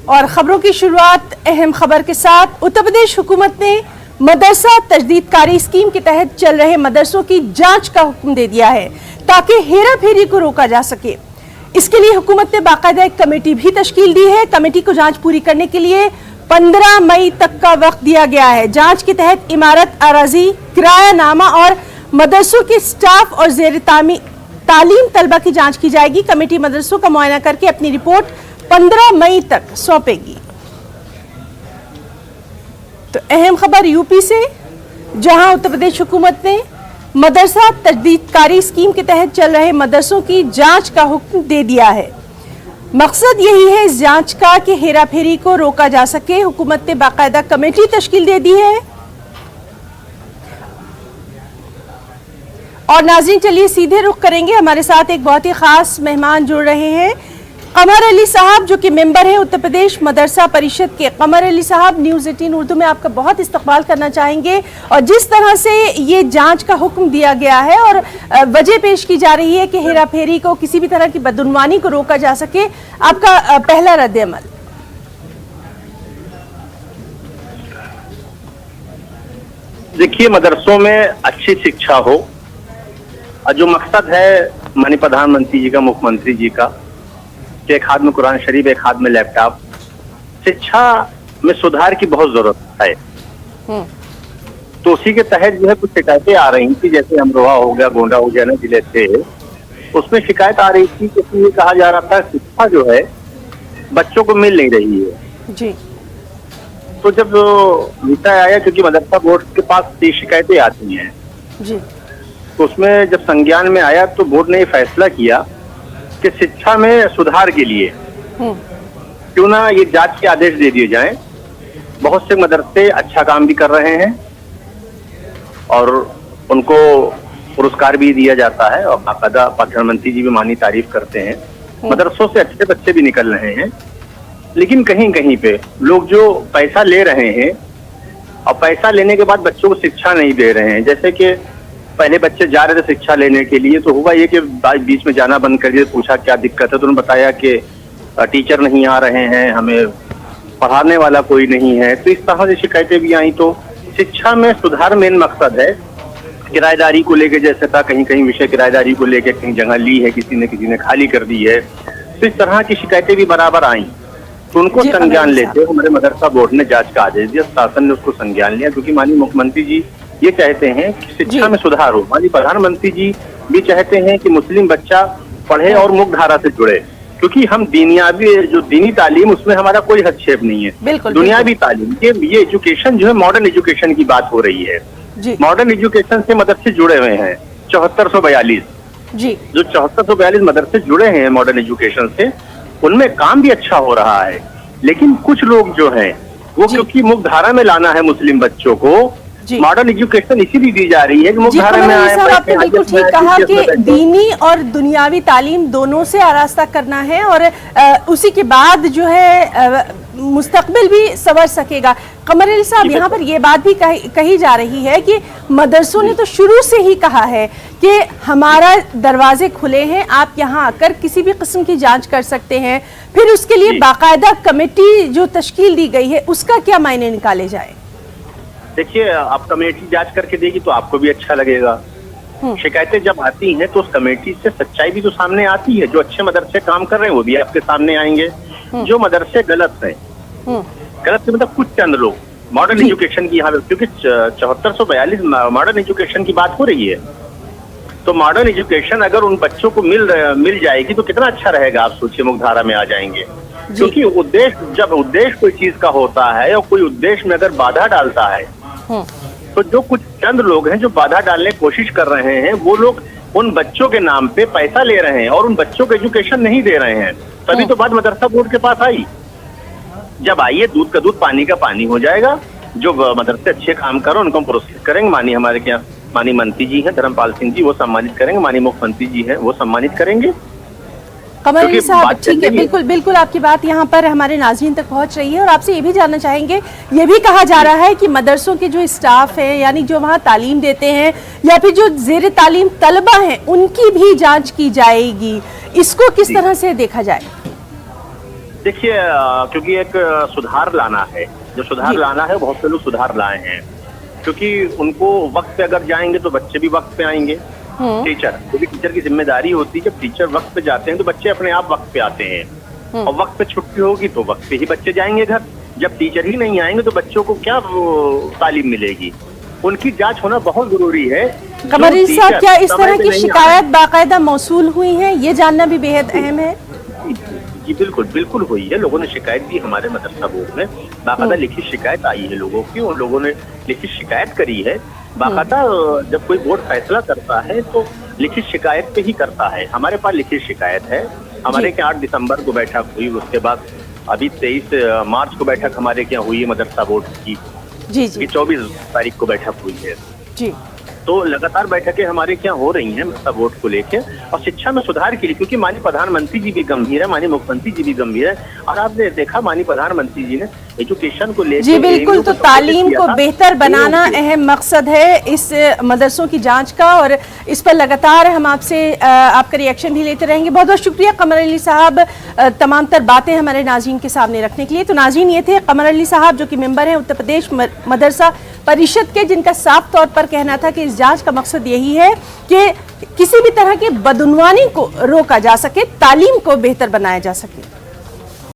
और खबरों की शुरुआत अहम खबर के साथ। उत्तर प्रदेश हुकूमत ने मदरसा तजदीदकारी स्कीम के तहत चल रहे मदरसों की जांच का हुक्म दे दिया है ताकि हेरा फेरी को रोका जा सके। इसके लिए हुकूमत ने बाकायदा एक कमेटी भी तश्कील दी है। कमेटी को जांच पूरी करने के लिए 15 मई तक का वक्त दिया गया है। जांच के तहत इमारत, अराजी, किरायानामा और मदरसों के स्टाफ और जेर तालीम तलबा की जांच की जाएगी। कमेटी मदरसों का मुआयना करके अपनी रिपोर्ट 15 मई तक सौंपेगी। तो अहम खबर यूपी से, जहां उत्तर प्रदेश हुकूमत ने मदरसा तजदीदकारी स्कीम के तहत चल रहे मदरसों की जांच का हुक्म दे दिया है। मकसद यही है इस जांच का कि हेरा फेरी को रोका जा सके। हुकूमत ने बाकायदा कमेटी तश्कील दे दी है। और नाज़रीन, चलिए सीधे रुख करेंगे, हमारे साथ एक बहुत ही खास मेहमान जुड़ रहे हैं, कमर अली साहब, जो कि मेंबर हैं उत्तर प्रदेश मदरसा परिषद के। कमर अली साहब, न्यूज़ 18 उर्दू में आपका बहुत इस्तकबाल करना चाहेंगे। और जिस तरह से ये जांच का हुक्म दिया गया है और वजह पेश की जा रही है कि हेरा फेरी को, किसी भी तरह की बदउनवानी को रोका जा सके, आपका पहला रद्द-ए-अमल। देखिए, मदरसों में अच्छी शिक्षा हो, जो मकसद है माननीय प्रधानमंत्री जी का, मुख्यमंत्री जी का, कि एक हाथ में कुरान शरीफ, एक हाथ में लैपटॉप, शिक्षा में सुधार की बहुत जरूरत है। तो उसी के तहत जो है कुछ शिकायतें आ रही थी, जैसे अमरोहा हो गया, गोंडा हो गया ना जिले से, उसमें शिकायत आ रही थी कि ये कहा जा रहा था शिक्षा जो है बच्चों को मिल नहीं रही है जी। तो जब विषय आया, क्योंकि मदरसा बोर्ड के पास ये शिकायतें आती हैं जी, तो उसमें जब संज्ञान में आया तो बोर्ड ने ये फैसला किया कि शिक्षा में सुधार के लिए क्यों ना ये जांच के आदेश दे दिए जाएं। बहुत से मदरसे अच्छा काम भी कर रहे हैं और उनको पुरस्कार भी दिया जाता है और बाकायदा प्रधानमंत्री जी भी मानी तारीफ करते हैं। मदरसों से अच्छे बच्चे भी निकल रहे हैं, लेकिन कहीं कहीं पे लोग जो पैसा ले रहे हैं और पैसा लेने के बाद बच्चों को शिक्षा नहीं दे रहे हैं। जैसे कि पहले बच्चे जा रहे थे शिक्षा लेने के लिए, तो हुआ ये कि बीच में जाना बंद कर दिया, पूछा क्या दिक्कत है, तो उन्होंने बताया कि टीचर नहीं आ रहे हैं, हमें पढ़ाने वाला कोई नहीं है। तो इस तरह से शिकायतें भी आई। तो शिक्षा में सुधार मेन मकसद है। किराएदारी को लेके जैसे था, कहीं कहीं विषय किराएदारी को लेके कहीं जगह ली है किसी ने खाली कर दी है, तो इस तरह की शिकायतें भी बराबर आई। तो उनको संज्ञान लेते हमारे मदरसा बोर्ड ने जांच का आदेश दिया, शासन ने उसको संज्ञान लिया, क्योंकि माननीय मुख्यमंत्री जी ये चाहते हैं कि शिक्षा में सुधार हो। माननीय प्रधानमंत्री जी भी चाहते हैं कि मुस्लिम बच्चा पढ़े और मुख्य धारा से जुड़े, क्योंकि हम जो दीनी तालीम, उसमें हमारा कोई हस्तक्षेप नहीं है। दुनियावी तालीम, ये एजुकेशन जो है मॉडर्न एजुकेशन की बात हो रही है। मॉडर्न एजुकेशन से मदरसे जुड़े हुए हैं 7442 जी, जो 7442 मदरसे जुड़े हैं मॉडर्न एजुकेशन से, उनमें काम भी अच्छा हो रहा है। लेकिन कुछ लोग जो हैं वो, क्योंकि मुख्य धारा में लाना है मुस्लिम बच्चों को, मॉडर्न एजुकेशन इसीलिए दी जा रही है कि मुख्य धारा में आए। आपने बिल्कुल ठीक कहा कि दीनी और दुनियावी तालीम दोनों से आरास्ता करना है और उसी के बाद जो है मुस्तकबिल भी संवर सकेगा। कमर अली साहब, यहाँ पर ये बात भी कही जा रही है कि मदरसों ने तो शुरू से ही कहा है कि हमारा दरवाजे खुले हैं, आप यहाँ आकर किसी भी किस्म की जांच कर सकते हैं। फिर उसके लिए बाकायदा कमेटी जो तश्कील दी गई है, उसका क्या मायने निकाले जाए? देखिए, आप कमेटी जांच करके देगी तो आपको भी अच्छा लगेगा। शिकायतें जब आती हैं तो उस कमेटी से सच्चाई भी तो सामने आती है। जो अच्छे मदरसे काम कर रहे हैं वो भी आपके सामने आएंगे, जो मदरसे गलत हैं, गलत से मतलब कुछ चंद लोग मॉडर्न एजुकेशन की, यहाँ क्योंकि 7442 मॉडर्न एजुकेशन की बात हो रही है, तो मॉडर्न एजुकेशन अगर उन बच्चों को मिल जाएगी तो कितना अच्छा रहेगा। आप सोचिए, मुख्यधारा में आ जाएंगे। क्योंकि जब उद्देश्य कोई चीज का होता है और कोई उद्देश्य में अगर बाधा डालता है, तो जो कुछ चंद लोग हैं जो बाधा डालने की कोशिश कर रहे हैं, वो लोग उन बच्चों के नाम पे पैसा ले रहे हैं और उन बच्चों को एजुकेशन नहीं दे रहे हैं। तभी तो बात मदरसा बोर्ड के पास आई। जब आइए, दूध का दूध पानी का पानी हो जाएगा। जो मदरसे अच्छे काम करो उनको हम पुरस्कृत करेंगे। माननीय हमारे क्या माननीय मंत्री जी हैं धर्मपाल सिंह जी, वो सम्मानित करेंगे। माननीय मुख्यमंत्री जी हैं, वो सम्मानित करेंगे। कमर अली साहब, ठीक है, बिल्कुल बिल्कुल आपकी बात यहाँ पर हमारे नाज़रीन तक पहुँच रही है। और आपसे ये भी जानना चाहेंगे, ये भी कहा जा रहा है कि मदरसों के जो स्टाफ है, यानी जो वहाँ तालीम देते हैं या फिर जो ज़ेर तालीम तलबा हैं, उनकी भी जांच की जाएगी। इसको किस तरह से देखा जाए? देखिए क्योंकि एक सुधार लाना है, जो सुधार जी। लाना है बहुत से लोग सुधार लाए हैं, क्योंकि उनको वक्त पे अगर जाएंगे तो बच्चे भी वक्त पे आएंगे। टीचर, क्योंकि टीचर की जिम्मेदारी होती है जब टीचर वक्त पे जाते हैं तो बच्चे अपने आप वक्त पे आते हैं, और वक्त पे छुट्टी होगी तो वक्त पे ही बच्चे जाएंगे घर। जब टीचर ही नहीं आएंगे तो बच्चों को क्या तालीम मिलेगी? उनकी जांच होना बहुत जरूरी है। कमर जो अली साहब, टीचर क्या इस समय तरह पे की नहीं शिकायत बाकायदा मौसूल हुई है? ये जानना भी बेहद अहम है। जी बिल्कुल बिल्कुल हुई है। लोगों ने शिकायत दी हमारे मदरसा बोर्ड में, बाकायदा लिखित शिकायत आई है लोगों की, उन लोगों ने लिखित शिकायत करी है। बाकायदा जब कोई बोर्ड फैसला करता है तो लिखित शिकायत पे ही करता है। हमारे पास लिखित शिकायत है। हमारे यहाँ 8 दिसंबर को बैठक हुई, उसके बाद अभी 23 मार्च को बैठक हमारे यहाँ हुई है मदरसा बोर्ड की, जी जी 24 तारीख को बैठक हुई है। जी। तो लगातार बैठकें हमारे क्या हो रही हैं मदरसा बोर्ड को लेकर और शिक्षा में सुधार के लिए, क्योंकि माननीय प्रधानमंत्री जी भी गंभीर है, माननीय मुख्यमंत्री जी भी गंभीर है। और आपने देखा माननीय प्रधानमंत्री जी ने एजुकेशन को लेकर, जी बिल्कुल, तो तालीम को बेहतर बनाना अहम मकसद है इस मदरसों की जांच का, और इस पर लगातार हम आपसे आपका रिएक्शन भी लेते रहेंगे। बहुत बहुत शुक्रिया कमर अली साहब तमाम तर बातें हमारे नाज़रीन के सामने रखने के लिए। तो नाज़रीन, ये थे कमर अली साहब जो कि मेंबर हैं उत्तर प्रदेश मदरसा परिषद के, जिनका साफ तौर पर कहना था कि इस जांच का मकसद यही है कि किसी भी तरह की बदउनवानी को रोका जा सके, तालीम को बेहतर बनाया जा सके।